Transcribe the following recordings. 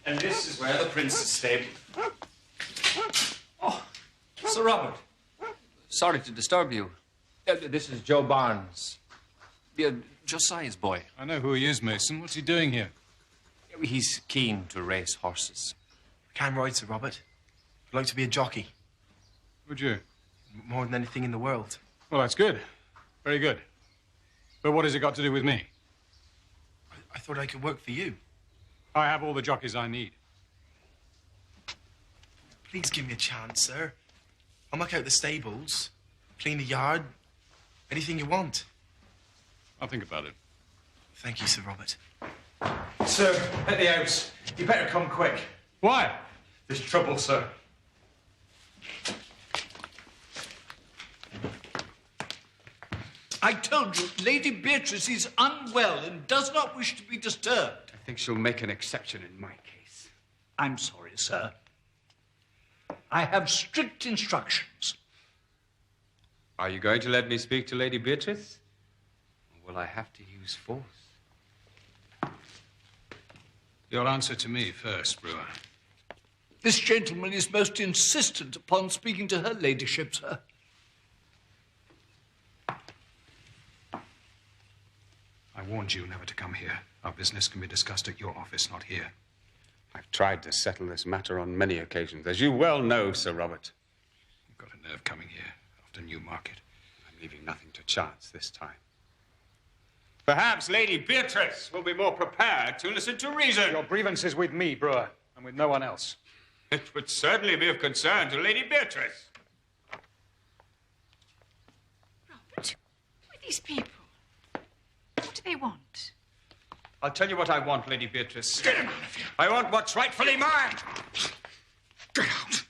And this is where the prince is stabled. Oh, Sir Robert. Sorry to disturb you. This is Joe Barnes. Josiah's boy. I know who he is, Mason. What's he doing here? He's keen to race horses. I can ride, Sir Robert. I'd like to be a jockey. Would you? More than anything in the world. Well, that's good. Very good. But what has it got to do with me? I thought I could work for you. I have all the jockeys I need. Please give me a chance, sir. I'll muck out the stables, clean the yard, anything you want. I'll think about it. Thank you, Sir Robert. Sir, at the house. You better come quick. Why? There's trouble, sir. I told you, Lady Beatrice is unwell and does not wish to be disturbed. I think she'll make an exception in my case. I'm sorry, sir. I have strict instructions. Are you going to let me speak to Lady Beatrice? Or will I have to use force? Your answer to me first, Brewer. This gentleman is most insistent upon speaking to her ladyship, sir. I warned you never to come here. Our business can be discussed at your office, not here. I've tried to settle this matter on many occasions, as you well know, Sir Robert. You've got a nerve coming here after Newmarket. I'm leaving nothing to chance this time. Perhaps Lady Beatrice will be more prepared to listen to reason. Your grievance is with me, Brewer, and with no one else. It would certainly be of concern to Lady Beatrice. Robert, who are these people? What do they want? I'll tell you what I want, Lady Beatrice. Get him out of here. I want what's rightfully mine. Get out.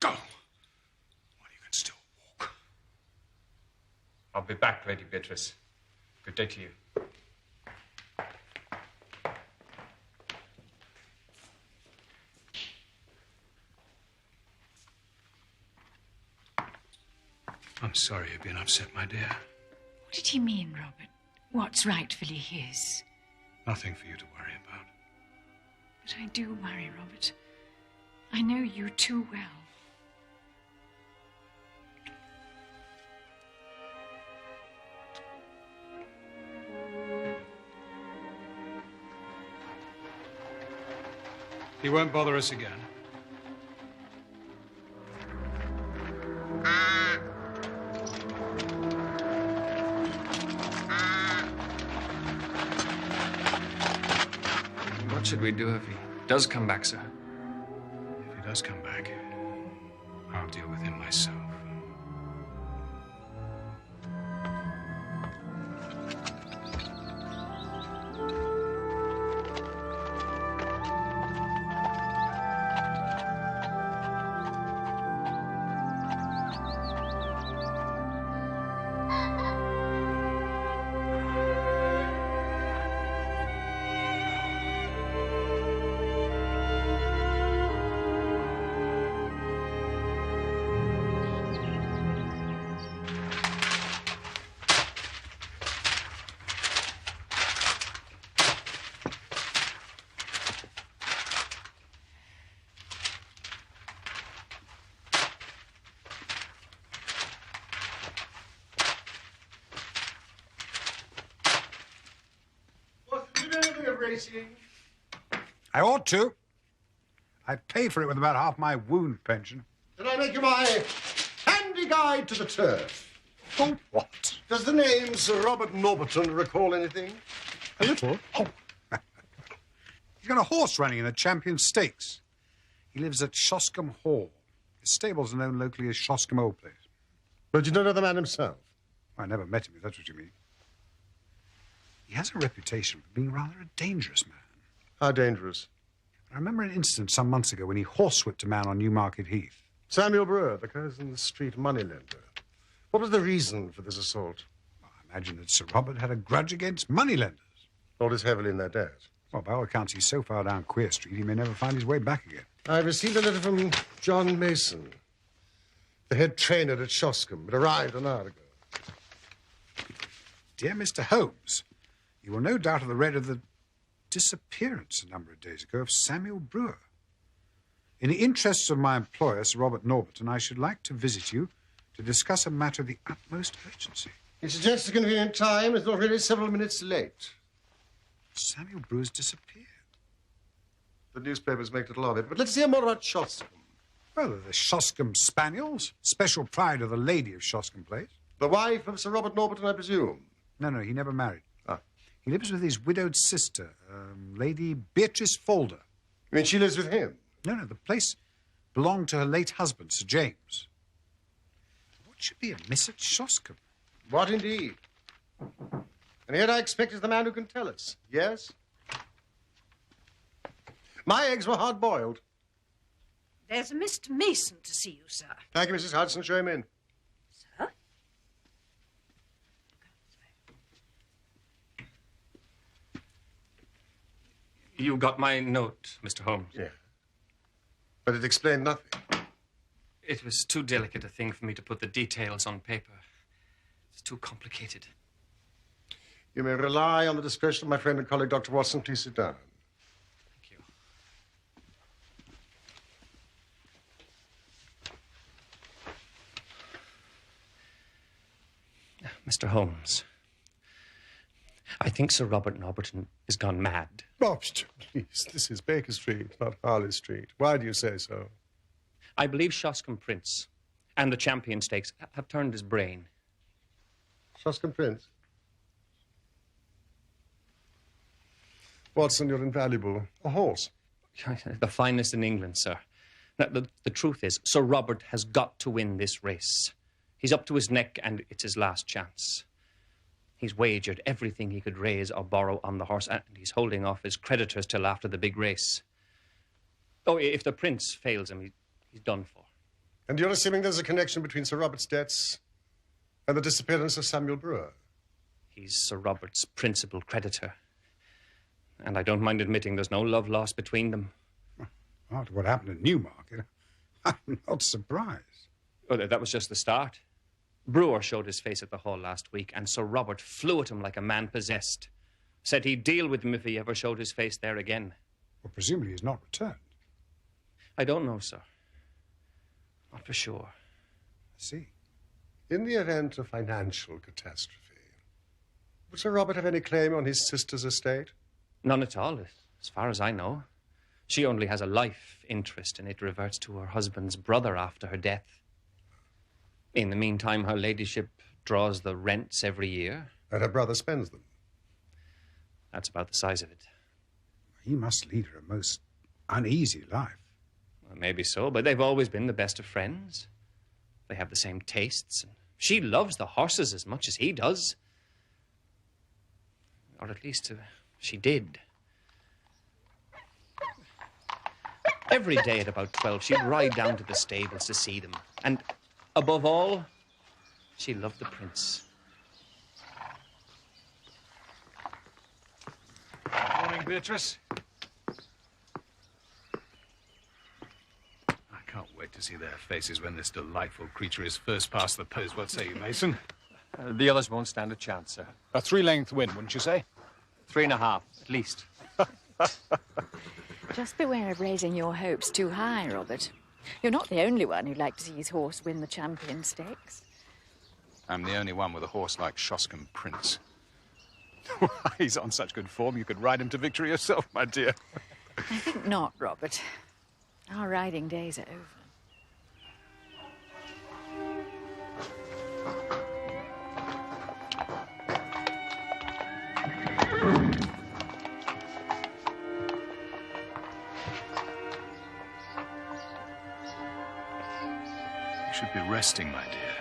Go. While you can still walk. I'll be back, Lady Beatrice. Good day to you. I'm sorry you've been upset, my dear. What did he mean, Robert? What's rightfully his? Nothing for you to worry about. But I do worry, Robert. I know you too well. He won't bother us again. What should we do if he does come back, sir? If he does come back, I'll deal with him myself. I ought to. I pay for it with about half my wound pension. Can I make you my handy guide to the turf? Oh, what? Does the name Sir Robert Norberton recall anything? A little. Oh. He's got a horse running in the Champion Stakes. He lives at Shoscombe Hall. His stables are known locally as Shoscombe Old Place. But you don't know the man himself? I never met him, if that's what you mean. He has a reputation for being rather a dangerous man. How dangerous? I remember an incident some months ago when he horsewhipped a man on Newmarket Heath. Samuel Brewer, the Curzon Street moneylender. What was the reason for this assault? Well, I imagine that Sir Robert had a grudge against moneylenders. Lord is heavily in their debt. Well, by all accounts, he's so far down Queer Street, he may never find his way back again. I received a letter from John Mason, the head trainer at Shoscombe. It arrived an hour ago. Dear Mr. Holmes, you will no doubt have read of the... disappearance a number of days ago of Samuel Brewer. In the interests of my employer, Sir Robert Norberton, I should like to visit you to discuss a matter of the utmost urgency. He suggests a convenient time. It's already several minutes late. Samuel Brewer's disappeared. The newspapers make little of it, but let's hear more about Shoscombe. Well, the Shoscombe Spaniels, special pride of the lady of Shoscombe Place. The wife of Sir Robert Norberton, I presume? No, he never married. Ah. He lives with his widowed sister, Lady Beatrice Folder. You mean she lives with him? No, the place belonged to her late husband, Sir James. What should be amiss at Shoscombe? What indeed? And yet I expect it's the man who can tell us. Yes? My eggs were hard-boiled. There's a Mr. Mason to see you, sir. Thank you, Mrs. Hudson. Show him in. Sir? You got my note, Mr. Holmes. Yeah. But it explained nothing. It was too delicate a thing for me to put the details on paper. It's too complicated. You may rely on the discretion of my friend and colleague, Dr. Watson. Please sit down. Thank you. Mr. Holmes, I think Sir Robert Norberton has gone mad. Oh, please. This is Baker Street, not Harley Street. Why do you say so? I believe Shoscombe Prince and the Champion Stakes have turned his brain. Shoscombe Prince? Watson, you're invaluable. A horse. The finest in England, sir. Now, the truth is, Sir Robert has got to win this race. He's up to his neck, and it's his last chance. He's wagered everything he could raise or borrow on the horse, and he's holding off his creditors till after the big race. Oh, if the Prince fails him, he's done for. And you're assuming there's a connection between Sir Robert's debts and the disappearance of Samuel Brewer? He's Sir Robert's principal creditor. And I don't mind admitting there's no love lost between them. After what happened at Newmarket, I'm not surprised. Oh, that was just the start. Brewer showed his face at the hall last week, and Sir Robert flew at him like a man possessed. Said he'd deal with him if he ever showed his face there again. Well, presumably he's not returned. I don't know, sir. Not for sure. I see. In the event of financial catastrophe, would Sir Robert have any claim on his sister's estate? None at all, as far as I know. She only has a life interest, and it reverts to her husband's brother after her death. In the meantime, her ladyship draws the rents every year. And her brother spends them? That's about the size of it. He must lead her a most uneasy life. Well, maybe so, but they've always been the best of friends. They have the same tastes, and she loves the horses as much as he does. Or at least she did. Every day at about 12, she'd ride down to the stables to see them. And above all, she loved the Prince. Morning, Beatrice. I can't wait to see their faces when this delightful creature is first past the post. What say you, Mason? The others won't stand a chance, sir. A 3-length win, wouldn't you say? 3.5, at least. Just beware of raising your hopes too high, Robert. You're not the only one who'd like to see his horse win the Champion Stakes. I'm the only one with a horse like Shoscombe Prince. He's on such good form, you could ride him to victory yourself, my dear. I think not, Robert. Our riding days are over. You should be resting, my dear.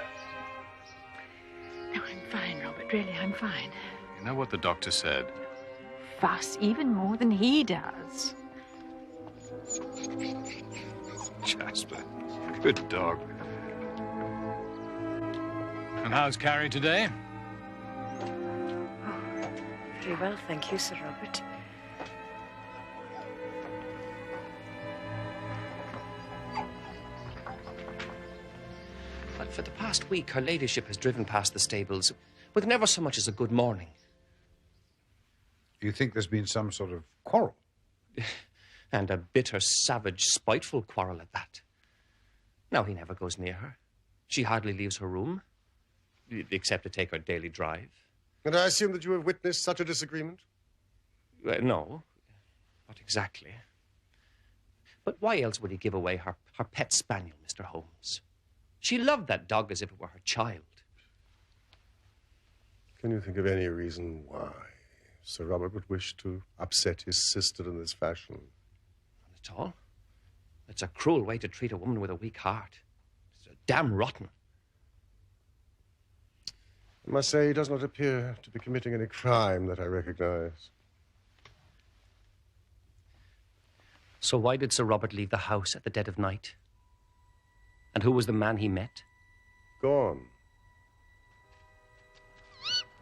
No, I'm fine, Robert. Really, I'm fine. You know what the doctor said? Fuss even more than he does. Jasper, good dog. And how's Carrie today? Very well, thank you, Sir Robert. But for the past week, her ladyship has driven past the stables with never so much as a good morning. Do you think there's been some sort of quarrel. And a bitter, savage, spiteful quarrel at that. Now he never goes near her. She hardly leaves her room, except to take her daily drive. And I assume that you have witnessed such a disagreement? No, not exactly. But why else would he give away her pet spaniel, Mr. Holmes? She loved that dog as if it were her child. Can you think of any reason why Sir Robert would wish to upset his sister in this fashion? Not at all. It's a cruel way to treat a woman with a weak heart. It's damn rotten. I must say he does not appear to be committing any crime that I recognize. So why did Sir Robert leave the house at the dead of night? And who was the man he met? Gone.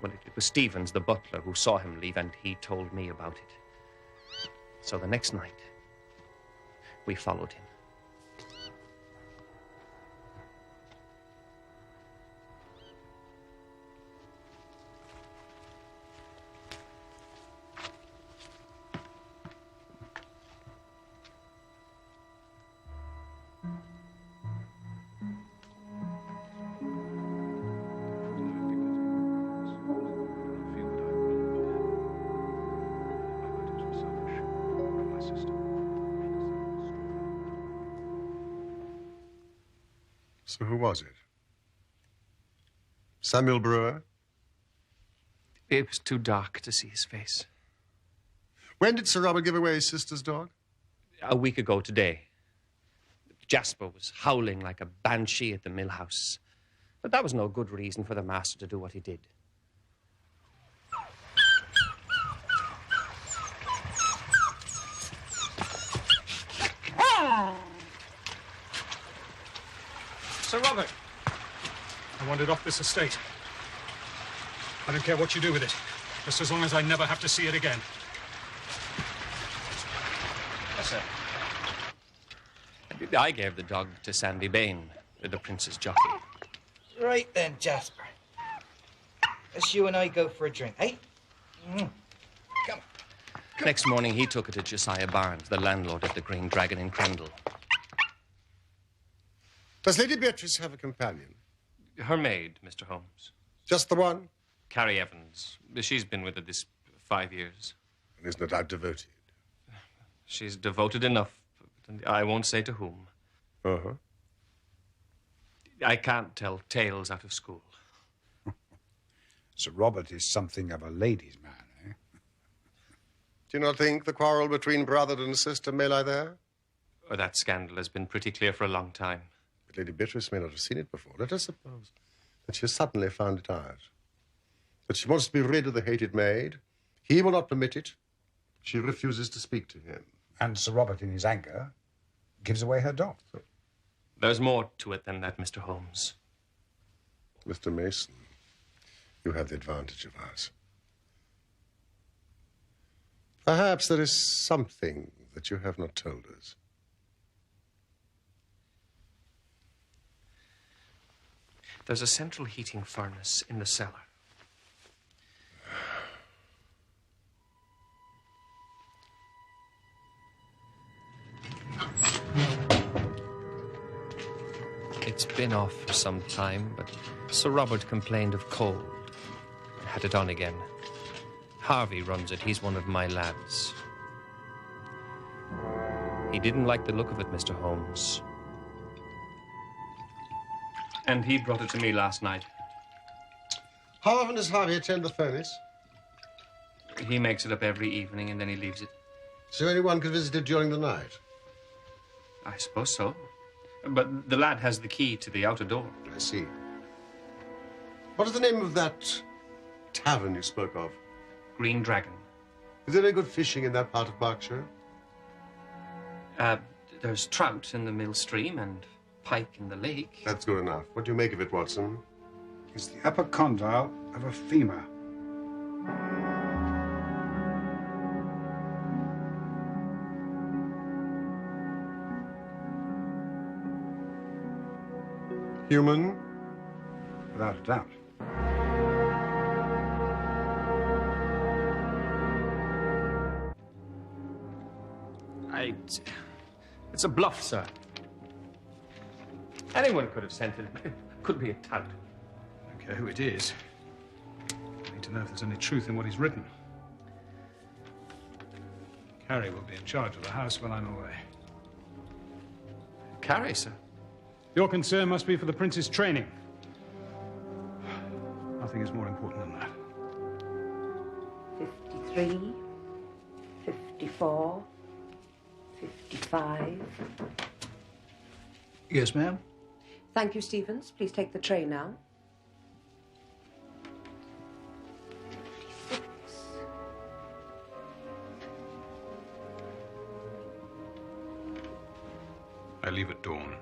Well, it was Stevens, the butler, who saw him leave, and he told me about it. So the next night, we followed him. So who was it? Samuel Brewer? It was too dark to see his face. When did Sir Robert give away his sister's dog? A week ago today. Jasper was howling like a banshee at the mill house. But that was no good reason for the master to do what he did. Sir Robert, I want it off this estate. I don't care what you do with it, just as long as I never have to see it again. Yes, sir. I gave the dog to Sandy Bain, the prince's jockey. Right then, Jasper. Let's you and I go for a drink, eh? Come on. Next morning, he took it to Josiah Barnes, the landlord of the Green Dragon in Crendel. Does Lady Beatrice have a companion? Her maid, Mr. Holmes. Just the one? Carrie Evans. She's been with her this 5 years. And is no doubt devoted. She's devoted enough. I won't say to whom. Uh-huh. I can't tell tales out of school. Sir Robert is something of a ladies' man, eh? Do you not think the quarrel between brother and sister may lie there? Oh, that scandal has been pretty clear for a long time. But Lady Beatrice may not have seen it before. Let us suppose that she has suddenly found it out. That she wants to be rid of the hated maid. He will not permit it. She refuses to speak to him. And Sir Robert, in his anger, gives away her dog. There's more to it than that, Mr. Holmes. Mr. Mason, you have the advantage of us. Perhaps there is something that you have not told us. There's a central heating furnace in the cellar. It's been off for some time, but Sir Robert complained of cold and had it on again. Harvey runs it. He's one of my lads. He didn't like the look of it, Mr. Holmes. And he brought it to me last night. How often does Harvey attend the furnace? He makes it up every evening and then he leaves it. So anyone can visit it during the night? I suppose so. But the lad has the key to the outer door. I see. What is the name of that tavern you spoke of? Green Dragon. Is there any good fishing in that part of Berkshire? There's trout in the mill stream and pike in the lake. That's good enough. What do you make of it, Watson? It's the upper condyle of a femur. Human? Without a doubt. It's a bluff, sir. Anyone could have sent it. It could be a tout. I don't care who it is. I need to know if there's any truth in what he's written. Carrie will be in charge of the house while I'm away. Carrie, sir? Your concern must be for the prince's training. Nothing is more important than that. 53, 54, 55. Yes, ma'am. Thank you, Stevens. Please take the tray now. 56. I leave at dawn.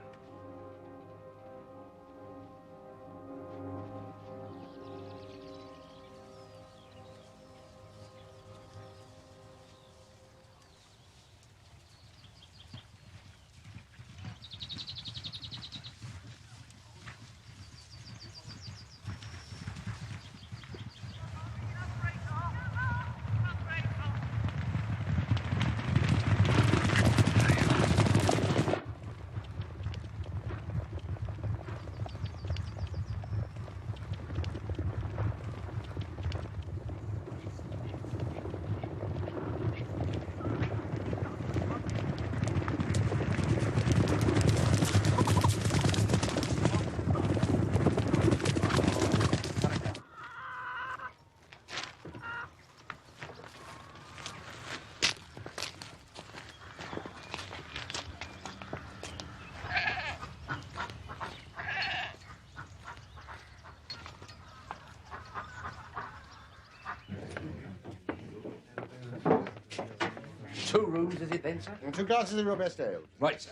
Two rooms, is it then, sir? And 2 glasses of your best ale. Right, sir.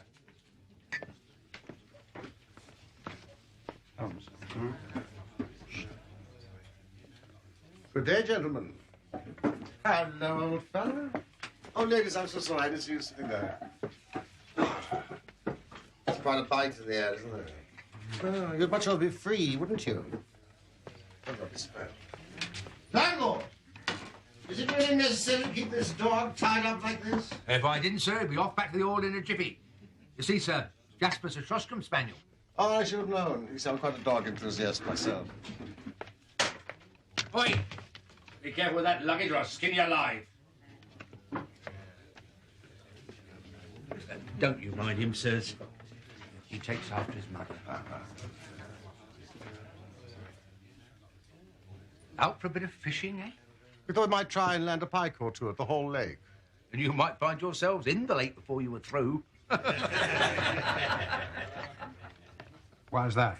Holmes. Good day, gentlemen. Hello, old fellow. Oh, ladies, I'm so sorry. I didn't see you sitting there. It's quite a bite in the air, isn't it? Oh, you'd much rather be free, wouldn't you? I'd not be spared. Landlord! Is it really necessary to keep this dog tied up like this? If I didn't, sir, he'd be off back to the Hall in a jiffy. You see, sir, Jasper's a Shoscombe Spaniel. Oh, I should have known. You sound quite a dog enthusiast myself. Oi! Be careful with that luggage or I'll skin you alive. Don't you mind him, sirs. He takes after his mother. Out for a bit of fishing, eh? We thought we might try and land a pike or two at the Hall Lake. And you might find yourselves in the lake before you were through. Why's that?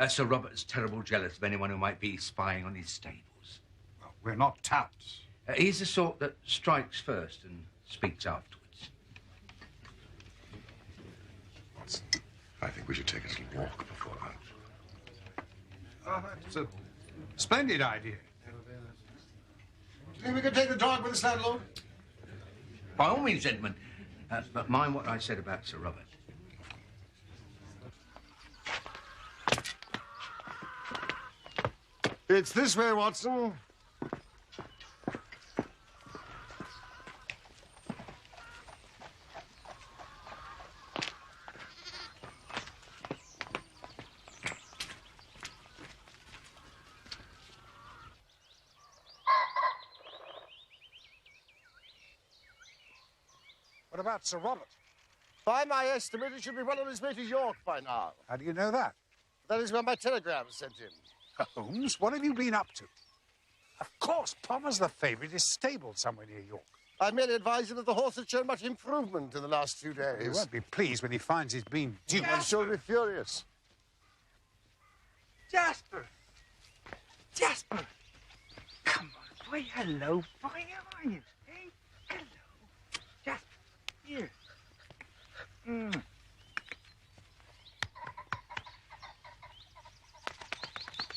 Sir Robert's terrible jealous of anyone who might be spying on his stables. Well, we're not touts. He's the sort that strikes first and speaks afterwards. Watson, I think we should take a little walk before lunch. Oh, that's a splendid idea. Do you think we could take the dog with us, landlord? By all means, gentlemen. But mind what I said about Sir Robert. It's this way, Watson. What about Sir Robert? By my estimate, he should be well on his way to York by now. How do you know that? That is where my telegram sent him. Holmes, what have you been up to? Of course, Palmer's the favourite is stabled somewhere near York. I merely advise him that the horse has shown much improvement in the last few days. He won't be pleased when he finds he's been duped. I'm sure he'll be furious. Jasper! Jasper! Come on, boy. Hello, boy. How are you? Hey, hello. Jasper, here.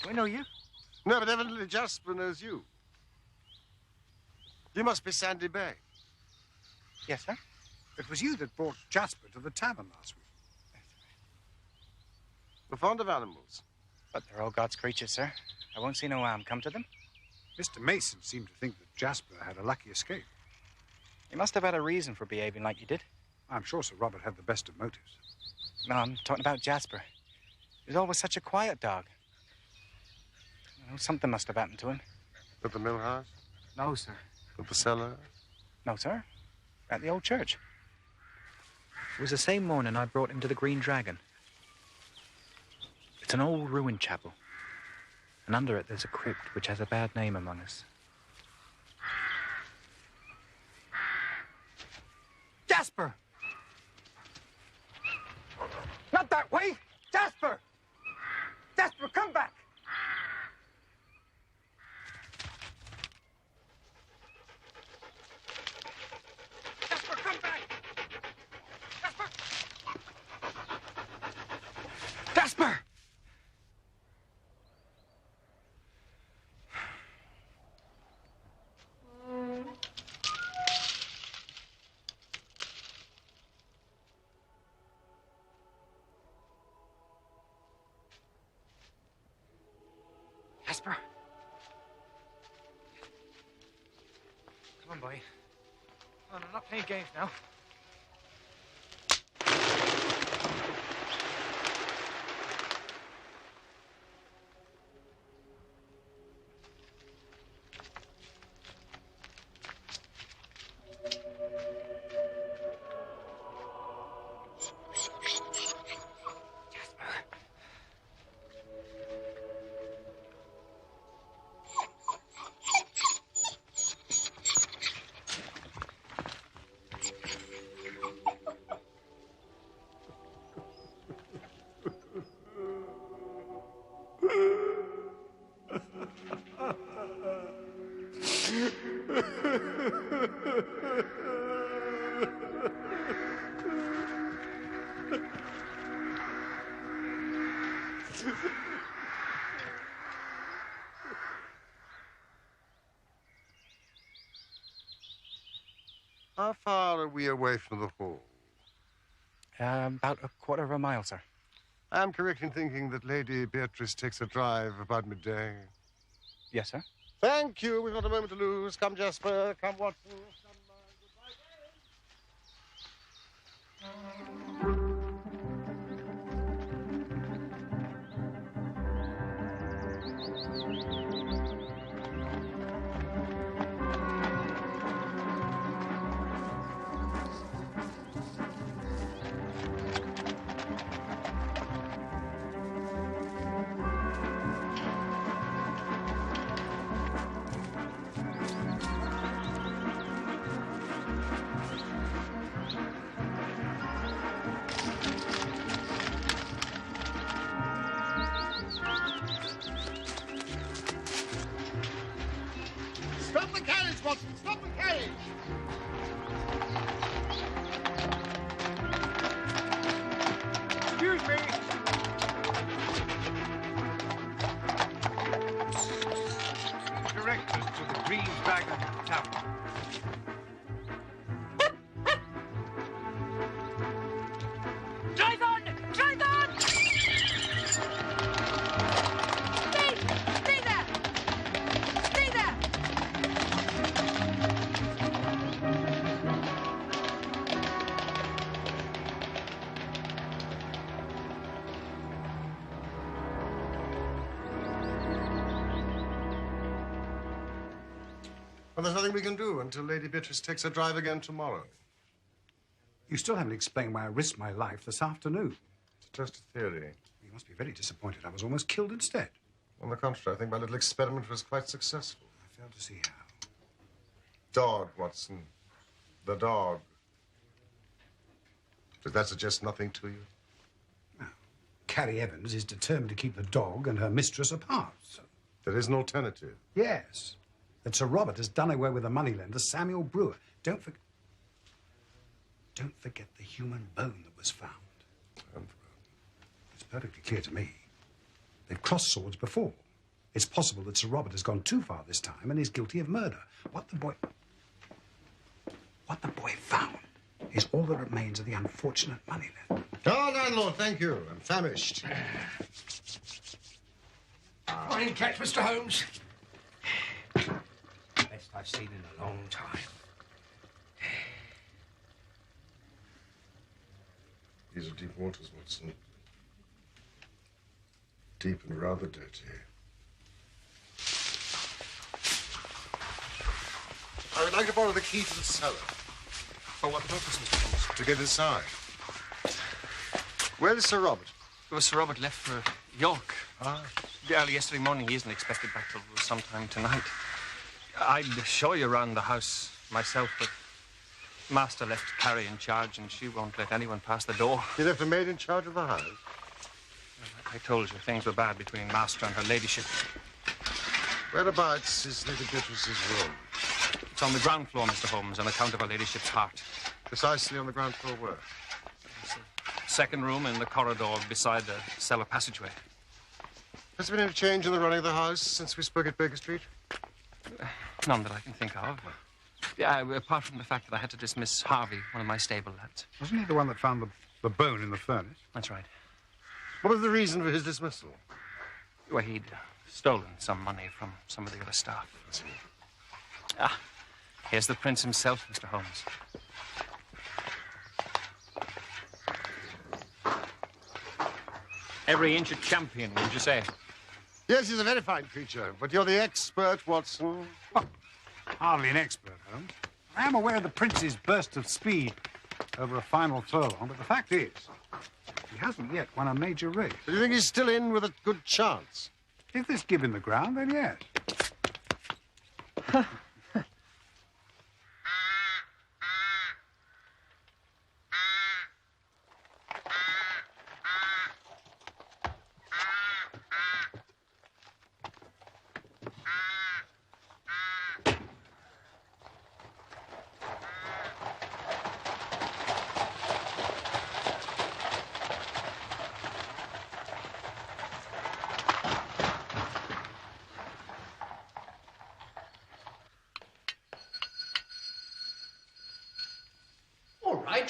Do I know you? No, but evidently Jasper knows you. You must be Sandy Bay. Yes, sir. It was you that brought Jasper to the tavern last week. We're fond of animals. But they're all God's creatures, sir. I won't see no harm come to them. Mr. Mason seemed to think that Jasper had a lucky escape. You must have had a reason for behaving like you did. I'm sure Sir Robert had the best of motives. No, I'm talking about Jasper. He was always such a quiet dog. You know, something must have happened to him. At the mill house? No, sir. At the cellar? No, sir. At the old church. It was the same morning I brought him to the Green Dragon. It's an old ruined chapel. And under it there's a crypt which has a bad name among us. Jasper! Not that way! Jasper! Jasper, come back! Jasper, come back! Jasper! Jasper! Jasper. Come on, boy. Come on, I'm not playing games now. How far are we away from the hall? About a quarter of a mile, sir. I'm correct in thinking that Lady Beatrice takes a drive about midday. Yes, sir. Thank you. We've not a moment to lose. Come, Jasper. Come, Watson. Stop the carriage, Watson! Stop the carriage! Excuse me! Directors to the Green Dragon Tavern. Drive on! Drive on! Stay! Stay there! Stay there! Well, there's nothing we can do until Lady Beatrice takes her drive again tomorrow. You still haven't explained why I risked my life this afternoon. It's just a theory. You must be very disappointed. I was almost killed instead. On the contrary, I think my little experiment was quite successful. I fail to see how. Dog, Watson. The dog. Does that suggest nothing to you? No. Carrie Evans is determined to keep the dog and her mistress apart. So. There is an alternative. Yes. That Sir Robert has done away with the moneylender, Samuel Brewer. Don't forget the human bone that was found. It's perfectly clear to me. They've crossed swords before. It's possible that Sir Robert has gone too far this time and is guilty of murder. What the boy found is all that remains of the unfortunate moneylender. Oh, landlord, thank you. I'm famished. Fine catch, Mr. Holmes. Best I've seen in a long time. These are deep waters, Watson. Deep and rather dirty. I would like to borrow the key to the cellar. For what purpose, Mr. Holmes? To get inside. Where is Sir Robert? Well, Sir Robert left for York. Ah. Early yesterday morning. He isn't expected back till sometime tonight. I'd show you around the house myself, but Master left Carrie in charge, and she won't let anyone pass the door. He left a maid in charge of the house? I told you things were bad between Master and her ladyship. Whereabouts is Lady Beatrice's room? It's on the ground floor, Mr. Holmes, on account of her ladyship's heart. Precisely on the ground floor where? Second room in the corridor beside the cellar passageway. Has there been any change in the running of the house since we spoke at Baker Street? None that I can think of. Yeah, apart from the fact that I had to dismiss Harvey, one of my stable lads. Wasn't he the one that found the bone in the furnace? That's right. What was the reason for his dismissal? Well, he'd stolen some money from some of the other staff. Ah, here's the prince himself, Mr. Holmes. Every inch a champion, would you say? Yes, he's a very fine creature, but you're the expert, Watson. Oh, hardly an expert, Holmes. I am aware of the prince's burst of speed over a final furlong, but the fact is, he hasn't yet won a major race. Do you think he's still in with a good chance? If there's give in the ground, then yes.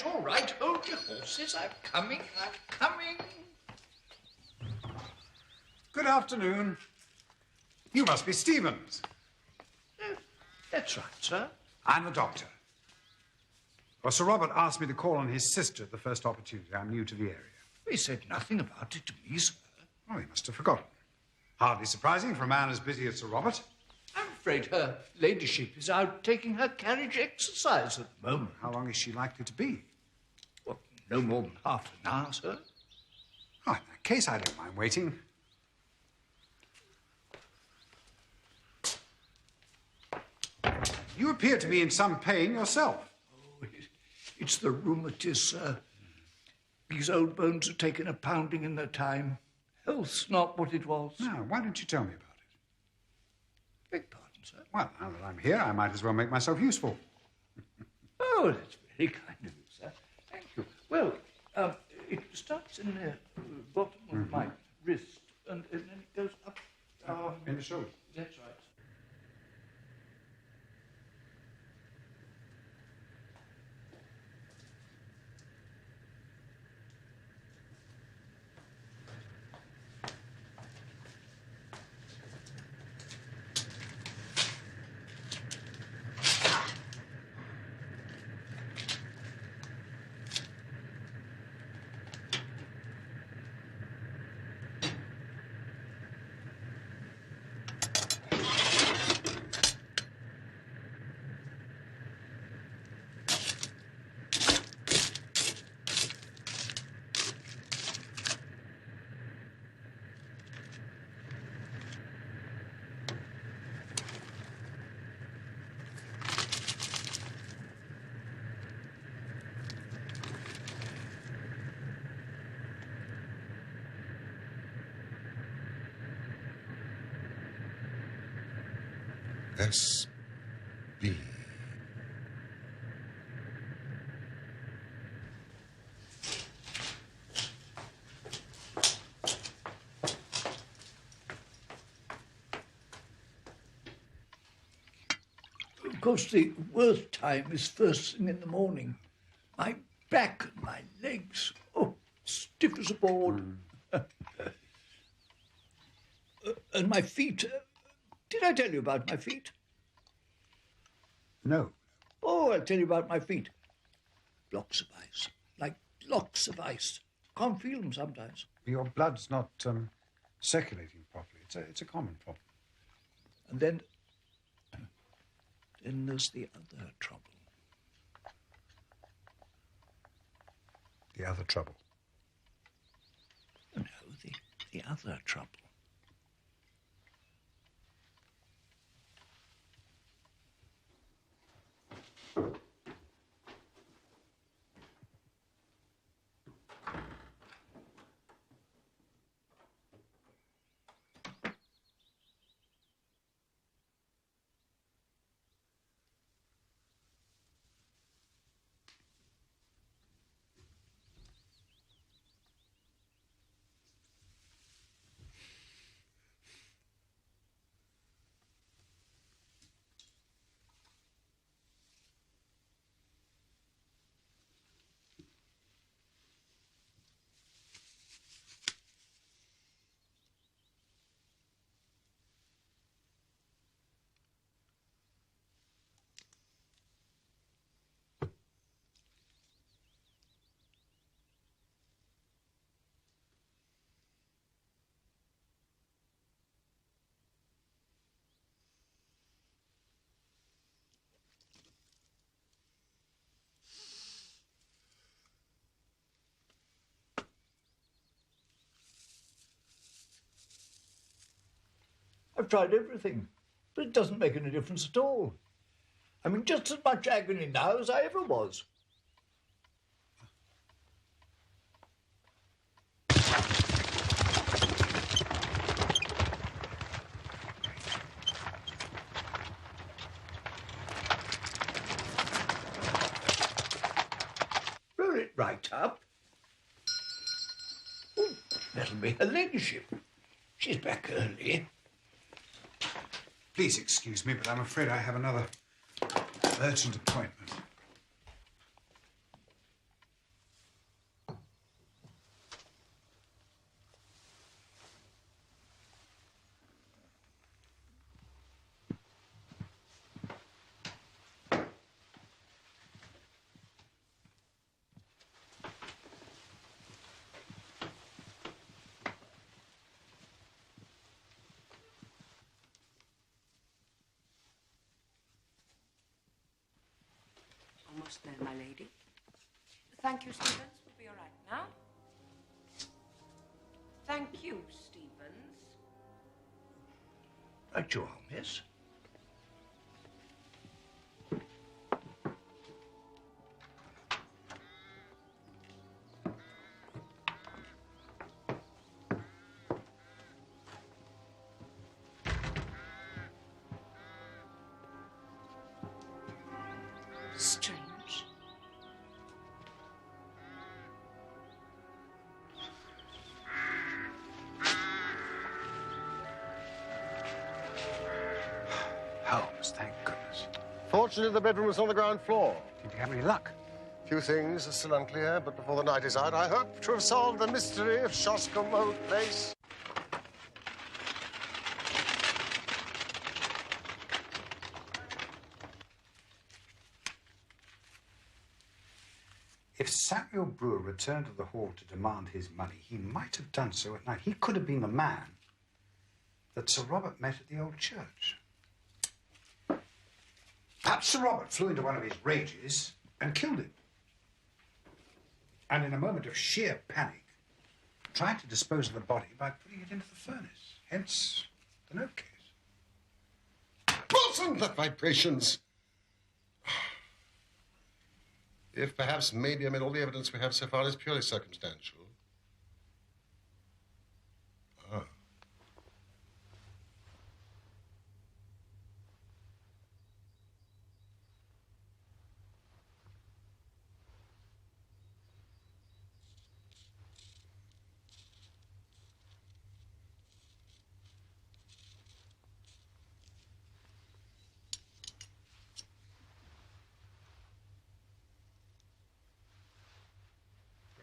All right, hold your horses. I'm coming. Good afternoon. You must be Stevens. That's right, sir. I'm the doctor. Well, Sir Robert asked me to call on his sister at the first opportunity. I'm new to the area. He said nothing about it to me, sir. Oh, he must have forgotten. Hardly surprising for a man as busy as Sir Robert. I'm afraid her ladyship is out taking her carriage exercise at the moment. How long is she likely to be? Well, no more than half an hour, sir. Oh, in that case, I don't mind waiting. You appear to be in some pain yourself. Oh, it's the rheumatiz, sir. These old bones have taken a pounding in their time. Health's not what it was. Now, why don't you tell me about it? Beg pardon, sir. Well, now that I'm here, I might as well make myself useful. Oh, that's very kind of you, sir. Thank you. Well, it starts in the bottom of my wrist, and then it goes up. In the shoulder? That's right. S.B. Of course, the worst time is first thing in the morning. My back and my legs, stiff as a board. And my feet. Did I tell you about my feet? No. Oh, I'll tell you about my feet. Blocks of ice, like locks suffice. Can't feel them sometimes. Your blood's not circulating properly. It's a common problem. And then there's the other trouble. The other trouble? No, the other trouble. I've tried everything, but it doesn't make any difference at all. I'm in just as much agony now as I ever was. Roll it right up. Oh, that'll be her ladyship. She's back early. Please excuse me, but I'm afraid I have another urgent appointment. Almost there, my lady. Thank you, Stevens. We'll be all right now. Thank you, Stevens. Right you are, miss. Strange. Holmes, thank goodness. Fortunately, the bedroom was on the ground floor. Did you have any luck? Few things are still unclear, but before the night is out, I hope to have solved the mystery of Shoscombe Old Place. If Samuel Brewer returned to the hall to demand his money, he might have done so at night. He could have been the man that Sir Robert met at the old church. Perhaps Sir Robert flew into one of his rages and killed him. And in a moment of sheer panic, tried to dispose of the body by putting it into the furnace. Hence the note case. Bosom, the vibrations! If perhaps, maybe, I mean, all the evidence we have so far is purely circumstantial. Ah.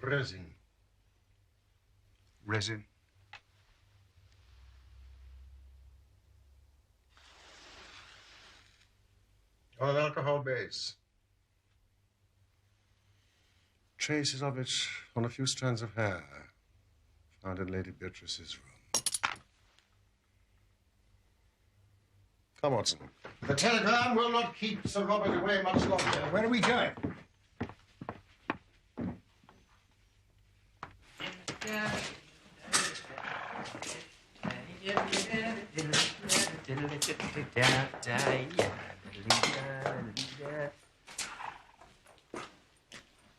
Resin. Resin? On an alcohol base. traces of it on a few strands of hair found in Lady Beatrice's room. Come, Watson. The telegram will not keep Sir Robert away much longer. Where are we going?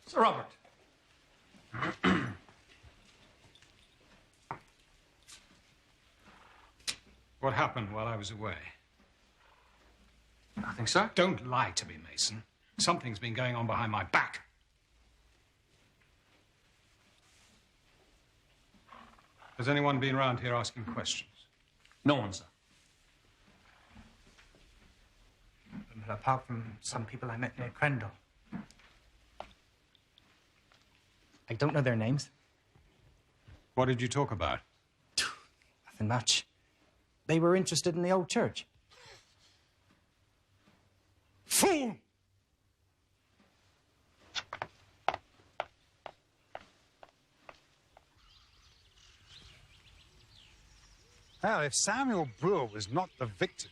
Sir Robert. What happened while I was away? Nothing, sir. Don't lie to me, Mason. Something's been going on behind my back. Has anyone been around here asking questions? No one, sir. Well, apart from some people I met near Crendell. I don't know their names. What did you talk about? Nothing much. They were interested in the old church. Fool! Well, if Samuel Brewer was not the victim,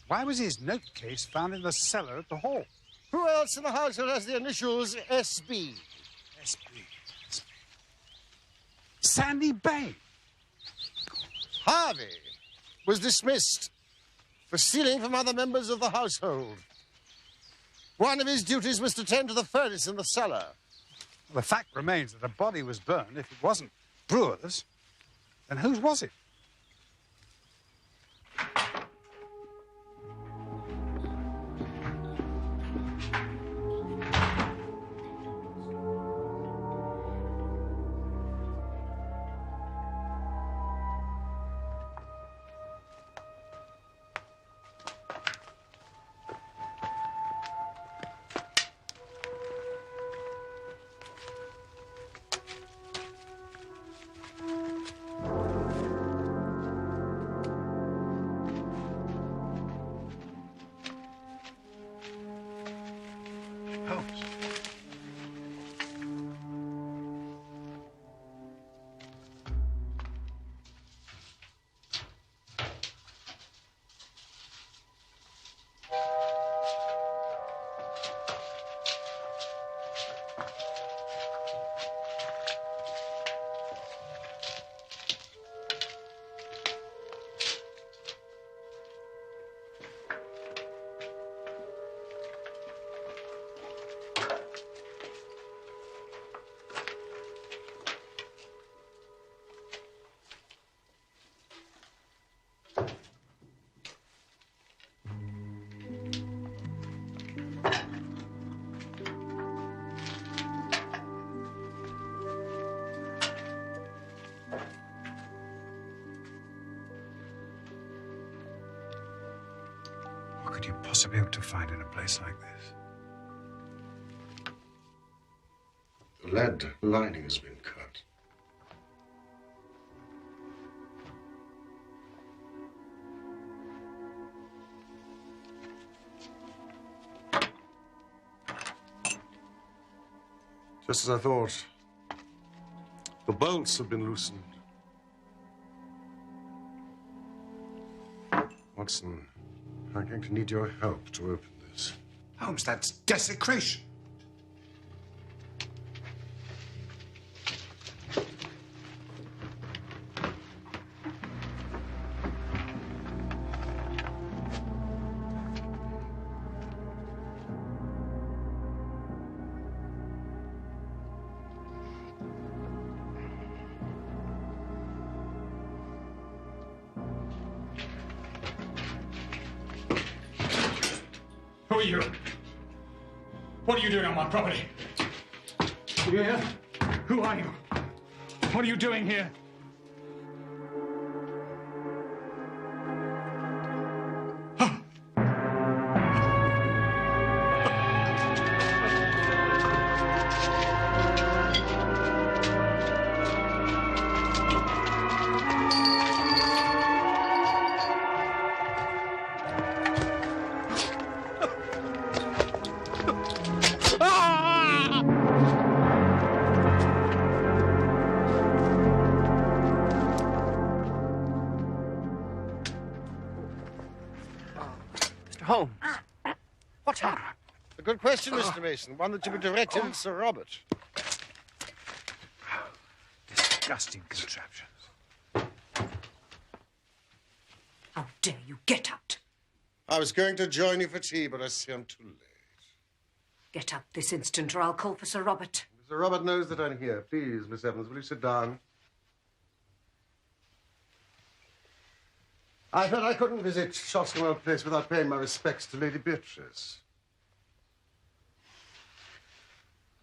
why was his note case found in the cellar at the Hall? Who else in the household has the initials SB? SB. Sandy Bain. Harvey was dismissed for stealing from other members of the household. One of his duties was to tend to the furnace in the cellar. Well, the fact remains that a body was burned. If it wasn't Brewer's, then whose was it? Holmes. What could you possibly hope to find in a place like this? The lead lining has been cut. Just as I thought, the bolts have been loosened. Watson, I'm going to need your help to open this. Holmes, that's desecration. Who are you? What are you doing on my property? You here? Who are you? What are you doing here? Ah! Holmes. What happened? A good question, Mr. Mason. One that should be directed at Sir Robert. Disgusting contraptions. How dare you get out? I was going to join you for tea, but I see I'm too late. Get out this instant, or I'll call for Sir Robert. Sir Robert knows that I'm here. Please, Miss Evans, will you sit down? I felt I couldn't visit Shoscombe Old Place without paying my respects to Lady Beatrice.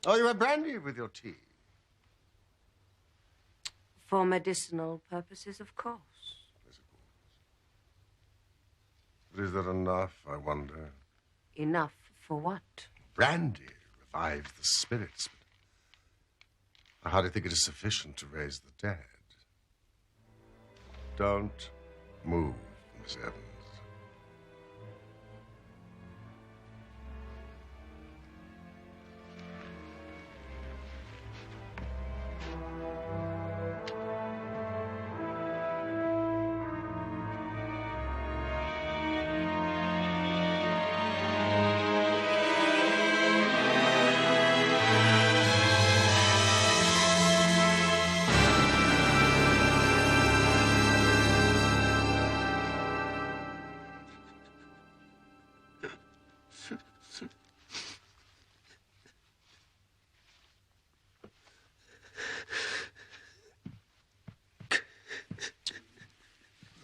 Oh, you have brandy with your tea? For medicinal purposes, of course. But is that enough, I wonder? Enough for what? Brandy revives the spirits. I hardly think it is sufficient to raise the dead. Don't move, Miss Evans.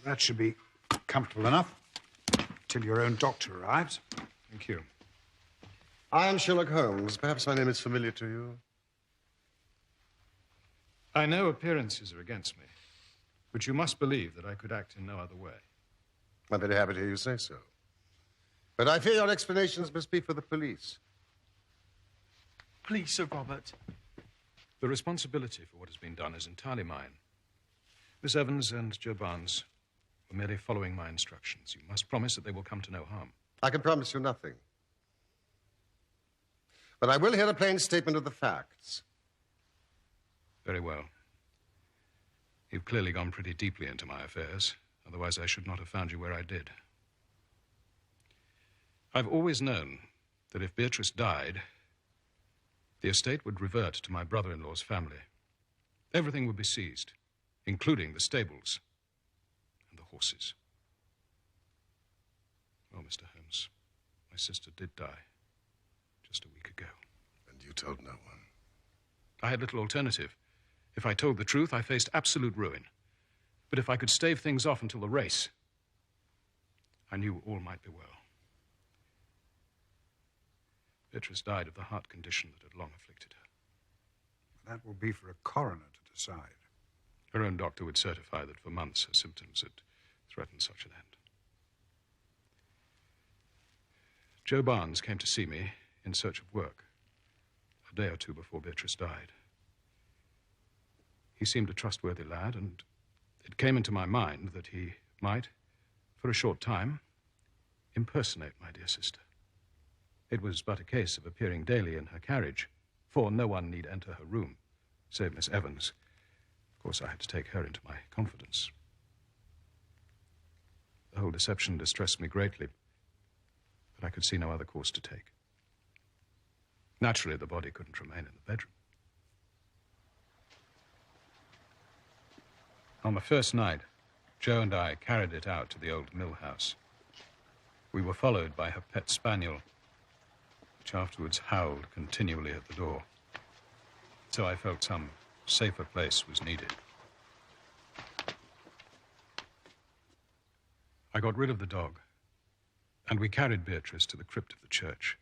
That should be comfortable enough till your own doctor arrives. Thank you. I am Sherlock Holmes. Perhaps my name is familiar to you. I know appearances are against me, but you must believe that I could act in no other way. I'm very happy to hear you say so. But I fear your explanations must be for the police. Please, Sir Robert. The responsibility for what has been done is entirely mine. Miss Evans and Joe Barnes were merely following my instructions. You must promise that they will come to no harm. I can promise you nothing. But I will hear a plain statement of the facts. Very well. You've clearly gone pretty deeply into my affairs. Otherwise, I should not have found you where I did. I've always known that if Beatrice died, the estate would revert to my brother-in-law's family. Everything would be seized, including the stables and the horses. Well, Mr. Holmes, my sister did die just a week ago. And you told no one? I had little alternative. If I told the truth, I faced absolute ruin. But if I could stave things off until the race, I knew all might be well. Beatrice died of the heart condition that had long afflicted her. That will be for a coroner to decide. Her own doctor would certify that for months her symptoms had threatened such an end. Joe Barnes came to see me in search of work a day or two before Beatrice died. He seemed a trustworthy lad, and it came into my mind that he might, for a short time, impersonate my dear sister. It was but a case of appearing daily in her carriage, for no one need enter her room, save Miss Evans. Of course, I had to take her into my confidence. The whole deception distressed me greatly, but I could see no other course to take. Naturally, the body couldn't remain in the bedroom. On the first night, Joe and I carried it out to the old mill house. We were followed by her pet spaniel, which afterwards howled continually at the door. So I felt some safer place was needed. I got rid of the dog, and we carried Beatrice to the crypt of the church.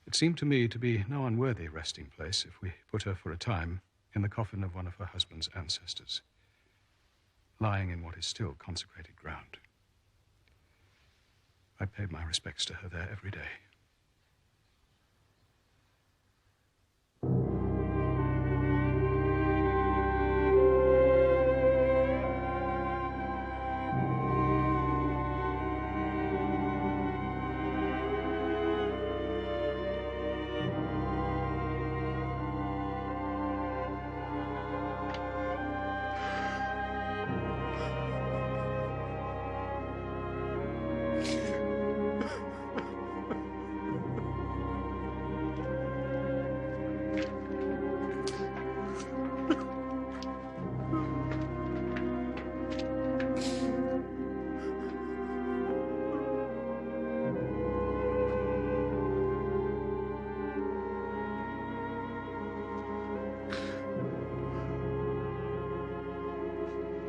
It seemed to me to be no unworthy resting place if we put her for a time in the coffin of one of her husband's ancestors, lying in what is still consecrated ground. I paid my respects to her there every day.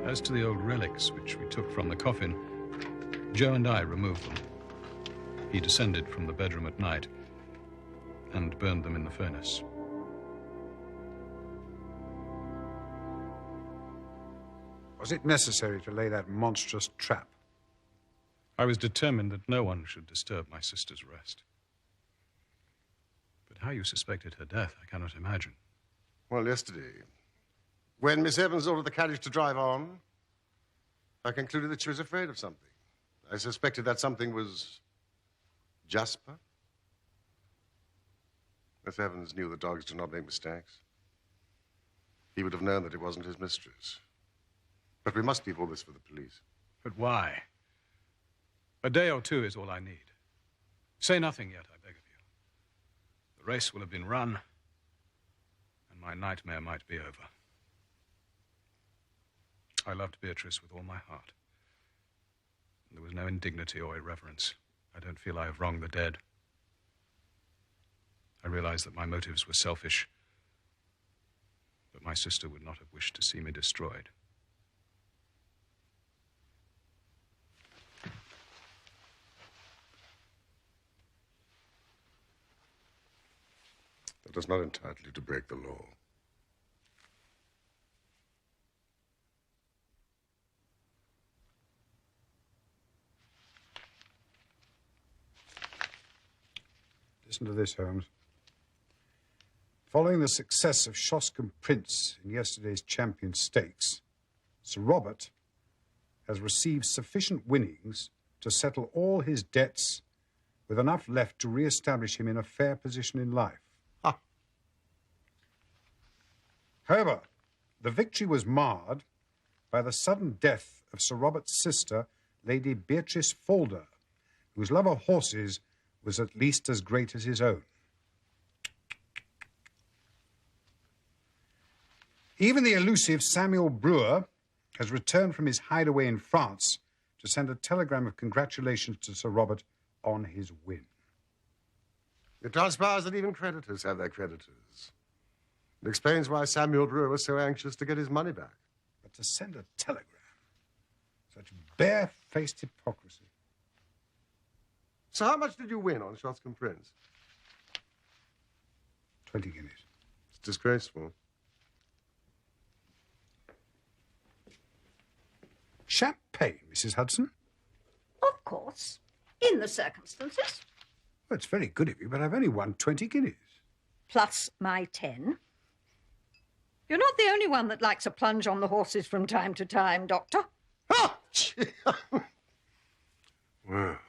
As to the old relics which we took from the coffin, Joe and I removed them. He descended from the bedroom at night and burned them in the furnace. Was it necessary to lay that monstrous trap? I was determined that no one should disturb my sister's rest. But how you suspected her death, I cannot imagine. Well, yesterday, when Miss Evans ordered the carriage to drive on, I concluded that she was afraid of something. I suspected that something was Jasper. Miss Evans knew that dogs do not make mistakes. He would have known that it wasn't his mistress. But we must leave all this for the police. But why? A day or two is all I need. Say nothing yet, I beg of you. The race will have been run, and my nightmare might be over. I loved Beatrice with all my heart. There was no indignity or irreverence. I don't feel I have wronged the dead. I realize that my motives were selfish, but my sister would not have wished to see me destroyed. That does not entitle you to break the law. Listen to this, Holmes. Following the success of Shoscombe Prince in yesterday's Champion Stakes, Sir Robert has received sufficient winnings to settle all his debts with enough left to re-establish him in a fair position in life. Ah. However, the victory was marred by the sudden death of Sir Robert's sister, Lady Beatrice Falder, whose love of horses was at least as great as his own. Even the elusive Samuel Brewer has returned from his hideaway in France to send a telegram of congratulations to Sir Robert on his win. It transpires that even creditors have their creditors. It explains why Samuel Brewer was so anxious to get his money back. But to send a telegram, such barefaced hypocrisy. So how much did you win on Shoscombe Prince? 20 guineas. It's disgraceful. Champagne, Mrs. Hudson? Of course. In the circumstances. Well, it's very good of you, but I've only won 20 guineas. Plus my 10. You're not the only one that likes a plunge on the horses from time to time, Doctor. Oh, gee. Well...